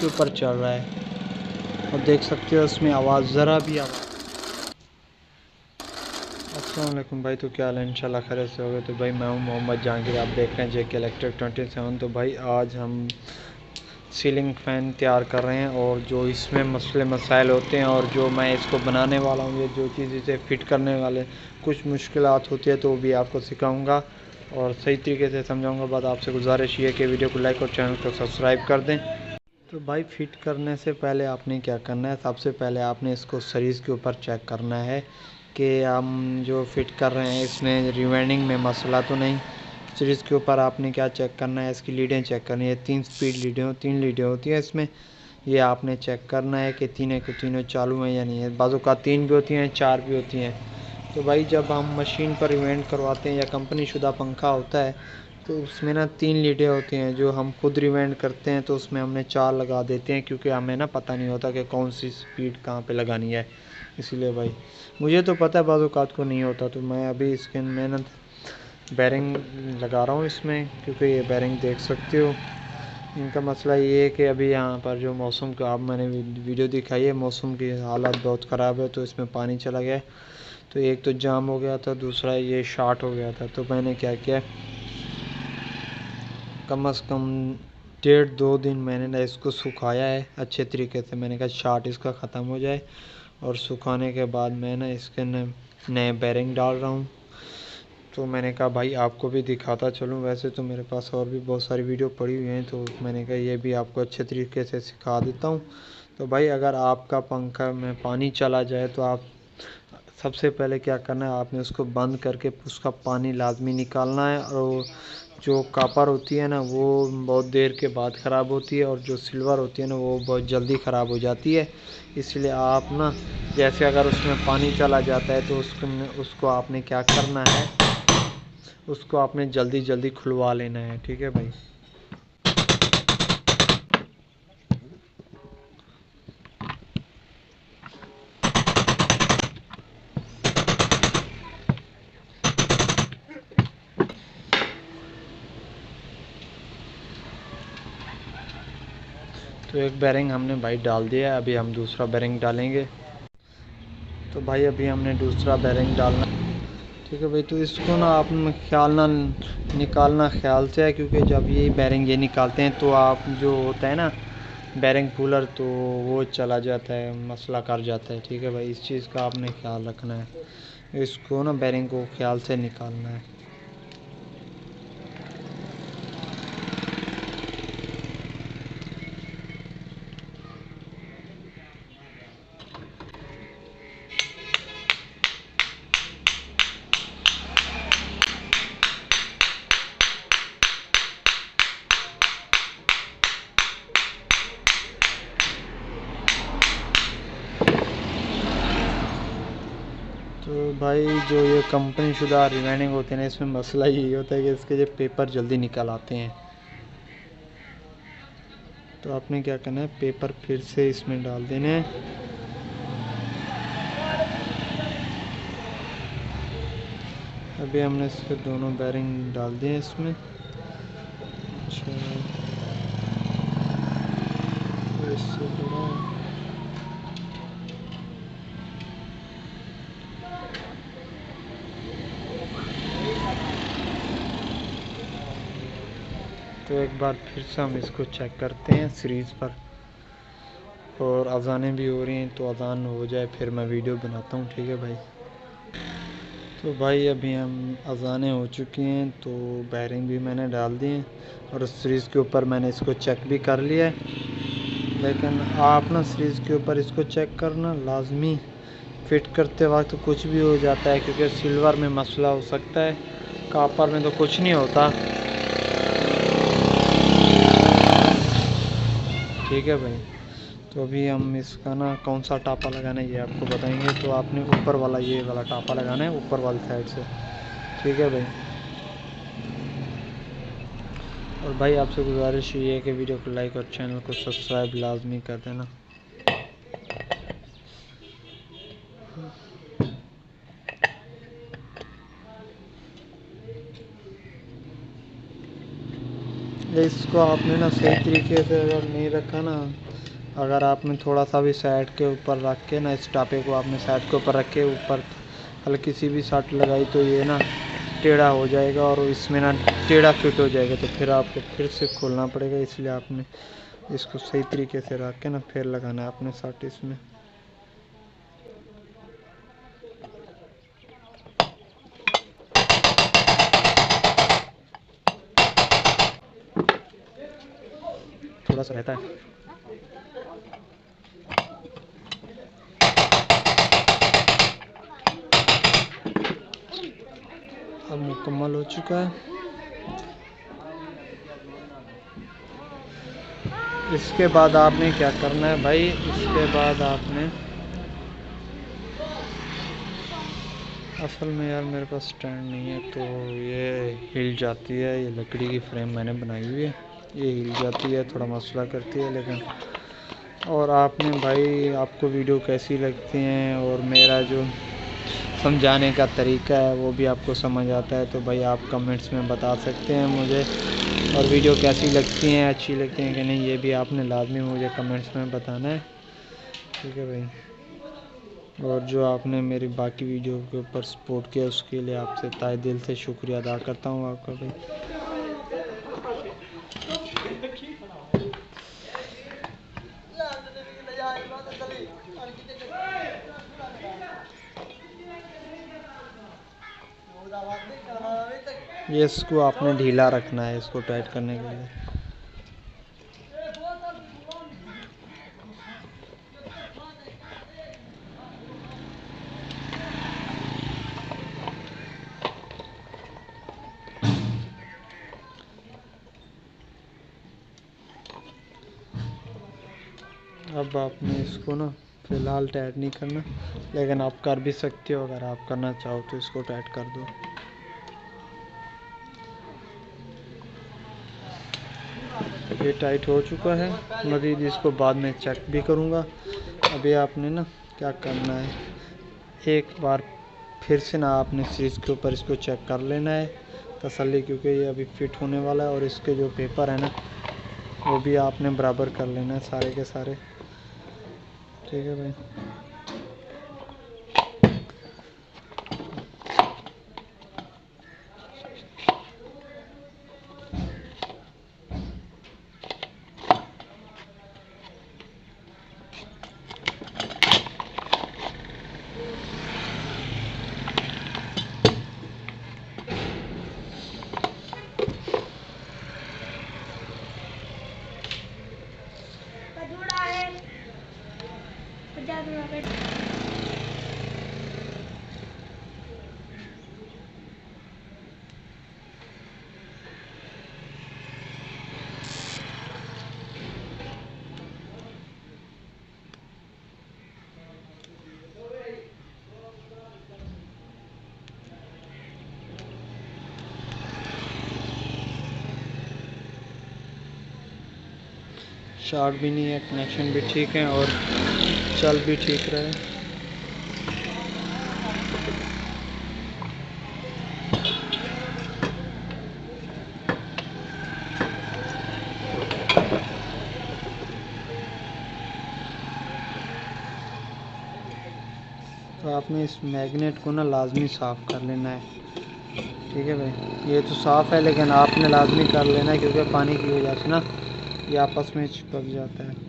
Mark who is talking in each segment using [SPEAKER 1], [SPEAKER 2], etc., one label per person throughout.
[SPEAKER 1] के ऊपर चल रहा है और देख सकते हो उसमें आवाज़ ज़रा भी आवाज़। अस्सलाम वालेकुम भाई, तो क्या हाल है? इंशाल्लाह खैर से होगा। तो भाई मैं हूँ मोहम्मद जहांगीर, आप देख रहे हैं जेके इलेक्ट्रिक 27। तो भाई आज हम सीलिंग फ़ैन तैयार कर रहे हैं और जो इसमें मसले मसाइल होते हैं और जो मैं इसको बनाने वाला हूँ, ये जो चीज़ इसे फ़िट करने वाले कुछ मुश्किलात होती है तो वो भी आपको सिखाऊँगा और सही तरीके से समझाऊँगा। बाद आपसे गुजारिश ये कि वीडियो को लाइक और चैनल को सब्सक्राइब कर दें। तो भाई फ़िट करने से पहले आपने क्या करना है, सबसे पहले आपने इसको सरीज़ के ऊपर चेक करना है कि हम जो फ़िट कर रहे हैं इसमें रिवाइंडिंग में मसला तो नहीं। सीरीज़ के ऊपर आपने क्या चेक करना है, इसकी लीडें चेक करनी है। 3 स्पीड लीडें, 3 लीडें होती हैं इसमें, ये आपने चेक करना है कि तीनों के तीनों चालू हैं या नहीं है। बाज़ों का 3 भी होती हैं, 4 भी होती हैं। तो भाई जब हम मशीन पर रिवेंड करवाते हैं या कंपनी शुदा पंखा होता है तो उसमें ना 3 लीडें होती हैं। जो हम खुद रिवेंड करते हैं तो उसमें हमने 4 लगा देते हैं, क्योंकि हमें ना पता नहीं होता कि कौन सी स्पीड कहाँ पे लगानी है। इसीलिए भाई मुझे तो पता है, बाज़ औक़ात को नहीं होता। तो मैं अभी इसके मेहनत बैरिंग लगा रहा हूँ इसमें, क्योंकि ये बैरिंग देख सकते हो। इनका मसला ये है कि अभी यहाँ पर जो मौसम का आप मैंने वीडियो दिखाई है, मौसम की हालत बहुत ख़राब है तो इसमें पानी चला गया। तो एक तो जाम हो गया था, दूसरा ये शॉर्ट हो गया था। तो मैंने क्या किया, कम से कम 1.5-2 दिन मैंने ना इसको सुखाया है अच्छे तरीके से। मैंने कहा शॉर्ट इसका ख़त्म हो जाए और सुखाने के बाद मैं ना इसके नए बैरिंग डाल रहा हूँ। तो मैंने कहा भाई आपको भी दिखाता चलूँ। वैसे तो मेरे पास और भी बहुत सारी वीडियो पड़ी हुई हैं, तो मैंने कहा ये भी आपको अच्छे तरीके से सिखा देता हूँ। तो भाई अगर आपका पंखा में पानी चला जाए तो आप सबसे पहले क्या करना है, आपने उसको बंद करके उसका पानी लाजमी निकालना है। और जो कॉपर होती है ना वो बहुत देर के बाद ख़राब होती है, और जो सिल्वर होती है ना वो बहुत जल्दी ख़राब हो जाती है। इसलिए आप ना जैसे अगर उसमें पानी चला जाता है तो उसको आपने क्या करना है, उसको आपने जल्दी जल्दी खुलवा लेना है। ठीक है भाई। तो एक बैरिंग हमने भाई डाल दिया है, अभी हम दूसरा बैरिंग डालेंगे। तो भाई अभी हमने दूसरा बैरिंग डालना। ठीक है भाई, तो इसको ना आप ख्याल ना निकालना ख्याल से है, क्योंकि जब ये बैरिंग ये निकालते हैं तो आप जो होता है ना बैरिंग पुलर, तो वो चला जाता है, मसला कर जाता है। ठीक है भाई, इस चीज़ का आपने ख्याल रखना है, इसको ना बैरिंग को ख्याल से निकालना है। तो भाई जो ये कंपनी शुदा रिवाइंडिंग होते हैं ना, इसमें मसला यही होता है कि इसके जो पेपर जल्दी निकल आते हैं। तो आपने क्या करना है, पेपर फिर से इसमें डाल देने हैं। अभी हमने इसके दोनों बैरिंग डाल दिए इसमें। अच्छा, इससे जुड़ा तो एक बार फिर से हम इसको चेक करते हैं सीरीज़ पर। और अज़ानें भी हो रही हैं, तो अज़ान हो जाए फिर मैं वीडियो बनाता हूँ। ठीक है भाई। तो भाई अभी हम अज़ानें हो चुकी हैं, तो बैरिंग भी मैंने डाल दी हैं और सीरीज़ के ऊपर मैंने इसको चेक भी कर लिया है। लेकिन आप ना सीरीज़ के ऊपर इसको चेक करना लाजमी। फिट करते वक्त कुछ भी हो जाता है, क्योंकि सिल्वर में मसला हो सकता है, कॉपर में तो कुछ नहीं होता। ठीक है भाई। तो अभी हम इसका ना कौन सा टापा लगाना है ये आपको बताएंगे। तो आपने ऊपर वाला ये वाला टापा लगाना है, ऊपर वाली साइड से। ठीक है भाई। और भाई आपसे गुजारिश ये है कि वीडियो को लाइक और चैनल को सब्सक्राइब लाजमी कर देना। इसको आपने ना सही तरीके से अगर नहीं रखा ना अगर आपने थोड़ा सा भी साइड के ऊपर रख के ना, इस टापे को आपने साइड के ऊपर रख के ऊपर हल्की सी भी सट लगाई तो ये ना टेढ़ा हो जाएगा और इसमें ना टेढ़ा फिट हो जाएगा, तो फिर आपको फिर से खोलना पड़ेगा। इसलिए आपने इसको सही तरीके से रख के ना फिर लगाना है अपने सट इसमें। थोड़ा सा रहता है। अब मुकम्मल हो चुका है। इसके बाद आपने क्या करना है भाई, इसके बाद आपने असल में यार मेरे पास स्टैंड नहीं है तो ये हिल जाती है। ये लकड़ी की फ्रेम मैंने बनाई हुई है, ये हिल जाती है, थोड़ा मसला करती है लेकिन। और आपने भाई, आपको वीडियो कैसी लगती हैं और मेरा जो समझाने का तरीका है वो भी आपको समझ आता है तो भाई आप कमेंट्स में बता सकते हैं मुझे। और वीडियो कैसी लगती हैं, अच्छी लगती हैं कि नहीं, ये भी आपने लाजमी मुझे कमेंट्स में बताना है, ठीक है भाई। और जो आपने मेरी बाकी वीडियो के ऊपर सपोर्ट किया उसके लिए आपसे तहे दिल से शुक्रिया अदा करता हूँ आपका भाई। ये इसको आपने ढीला रखना है इसको टाइट करने के लिए। अब आपने इसको ना फ़िलहाल टाइट नहीं करना, लेकिन आप कर भी सकते हो, अगर आप करना चाहो तो इसको टाइट कर दो। ये टाइट हो चुका है, मज़ीद इसको बाद में चेक भी करूँगा। अभी आपने ना क्या करना है, एक बार फिर से ना आपने सीज के ऊपर इसको चेक कर लेना है तसल्ली, क्योंकि ये अभी फिट होने वाला है। और इसके जो पेपर है ना वो भी आपने बराबर कर लेना है सारे के सारे, ठीक है भाई। शॉर्ट भी नहीं है, कनेक्शन भी ठीक है और चल भी ठीक रहा है। तो आपने इस मैग्नेट को ना लाजमी साफ़ कर लेना है, ठीक है भाई। ये तो साफ़ है लेकिन आपने लाजमी कर लेना है क्योंकि पानी की वजह से ना ये आपस में चिपक जाता है।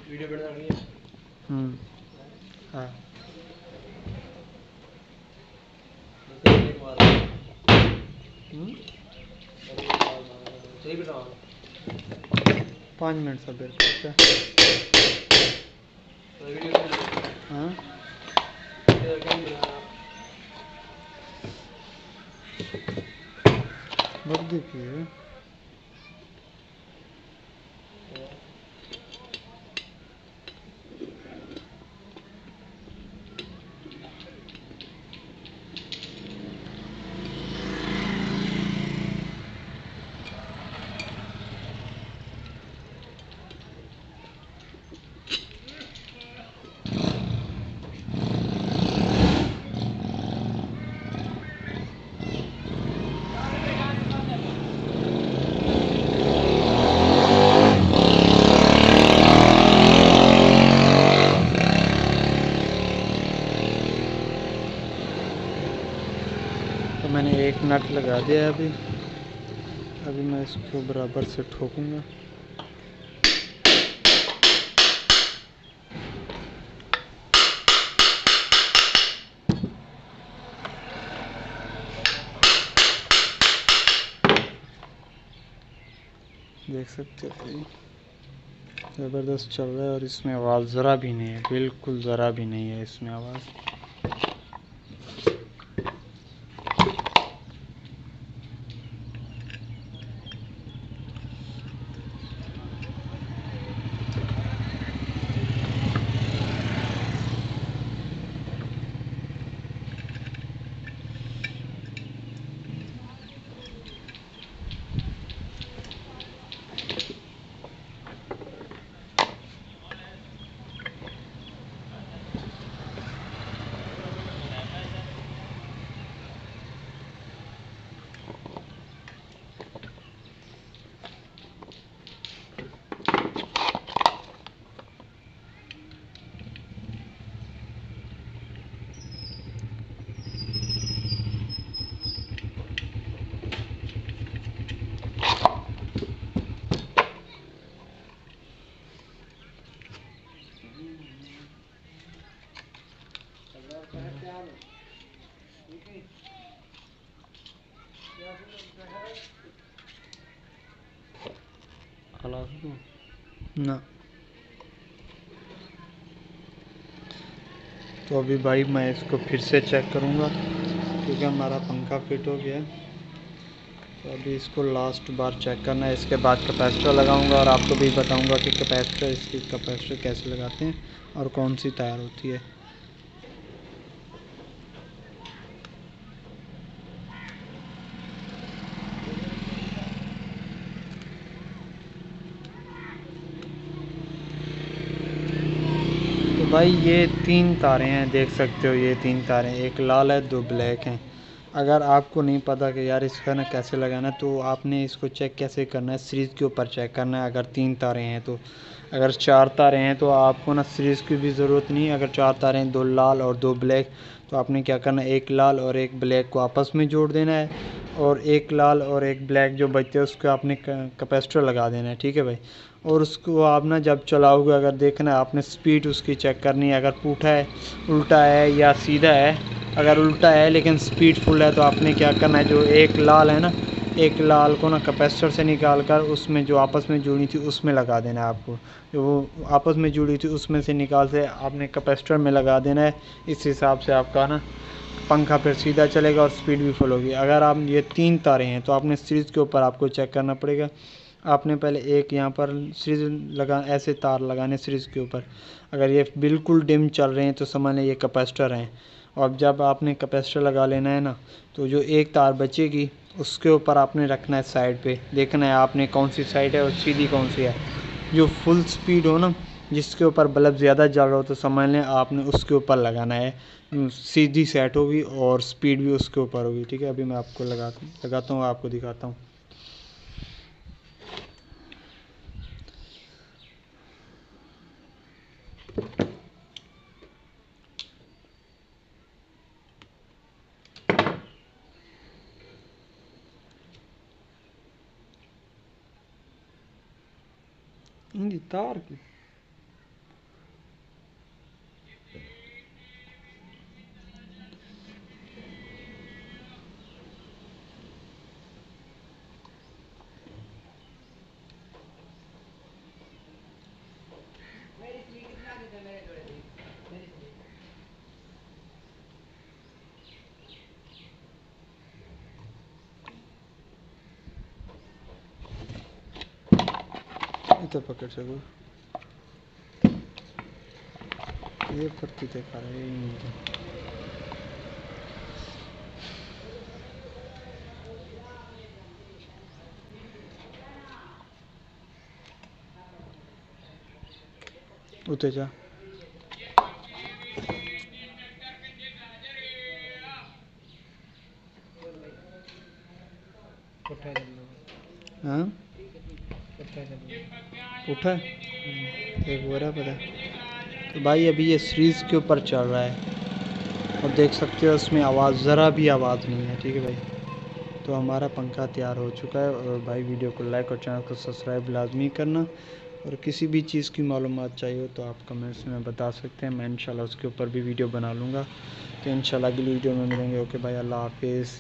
[SPEAKER 1] वीडियो बना रही है। हाँ सही बताओ 5 मिनट सब बेर हाँ बस देखिए नट लगा दिया है। अभी मैं इसको बराबर से ठोकूंगा। देख सकते हो ज़बरदस्त चल रहा है और इसमें आवाज़ ज़रा भी नहीं है, बिल्कुल ज़रा भी नहीं है इसमें आवाज़। ना तो अभी भाई मैं इसको फिर से चेक करूँगा क्योंकि हमारा पंखा फिट हो गया है। तो अभी इसको लास्ट बार चेक करना है, इसके बाद कैपेसिटर लगाऊंगा और आपको भी बताऊंगा कि इसकी कैपेसिटर कैसे लगाते हैं और कौन सी तार होती है। तो भाई ये 3 तारें हैं, देख सकते हो ये 3 तारें, एक लाल है 2 ब्लैक हैं। अगर आपको नहीं पता कि यार इसका ना कैसे लगाना है तो आपने इसको चेक कैसे करना है, सीरीज़ के ऊपर चेक करना है। अगर 3 तारें हैं तो, अगर 4 तारें हैं तो आपको ना सीरीज़ की भी ज़रूरत नहीं है। अगर 4 तारें हैं, 2 लाल और 2 ब्लैक, तो आपने क्या करना है, एक लाल और एक ब्लैक को आपस में जोड़ देना है और एक लाल और एक ब्लैक जो बचते हैं उसको आपने कैपेसिटर लगा देना है। ठीक है भाई। और उसको आप ना जब चलाओगे, अगर देखना है आपने स्पीड उसकी चेक करनी है, अगर पुठा है, उल्टा है या सीधा है। अगर उल्टा है लेकिन स्पीड फुल है तो आपने क्या करना है, जो एक लाल है ना, एक लाल को ना कैपेसिटर से निकाल कर उसमें जो आपस में जुड़ी थी उसमें लगा देना है आपको। जो वो आपस में जुड़ी थी उसमें से निकाल से आपने कैपेसिटर में लगा देना है। इस हिसाब से आपका ना पंखा फिर सीधा चलेगा और स्पीड भी फुल होगी। अगर आप ये 3 तारें हैं तो आपने सीरीज़ के ऊपर आपको चेक करना पड़ेगा। आपने पहले एक यहाँ पर सीरीज़ लगा, ऐसे तार लगाने सीरीज़ के ऊपर। अगर ये बिल्कुल डिम चल रहे हैं तो समझ लें ये कैपेसिटर हैं। और जब आपने कैपेसिटर लगा लेना है ना, तो जो एक तार बचेगी उसके ऊपर आपने रखना है साइड पे। देखना है आपने कौन सी साइड है और सीधी कौन सी है। जो फुल स्पीड हो ना, जिसके ऊपर बल्ब ज़्यादा जल रहा हो तो समझ लें आपने उसके ऊपर लगाना है। सीधी सेट होगी और स्पीड भी उसके ऊपर होगी। ठीक है, अभी मैं आपको लगाता हूँ, आपको दिखाता हूँ। तार की तो पकड़ सको, ये पत्ती दिखा रहा है। उते जा हाँ उठा एक बोरा पता। तो भाई अभी ये सीरीज़ के ऊपर चल रहा है और देख सकते हो उसमें आवाज़ ज़रा भी आवाज़ नहीं है। ठीक है भाई। तो हमारा पंखा तैयार हो चुका है। और भाई वीडियो को लाइक और चैनल को सब्सक्राइब लाजमी करना। और किसी भी चीज़ की मालूमात चाहिए हो तो आप कमेंट्स में बता सकते हैं, मैं इंशाल्लाह उसके ऊपर भी वीडियो बना लूँगा। तो इंशाल्लाह अगली वीडियो में मिलेंगे। ओके भाई, अल्लाह हाफिज़।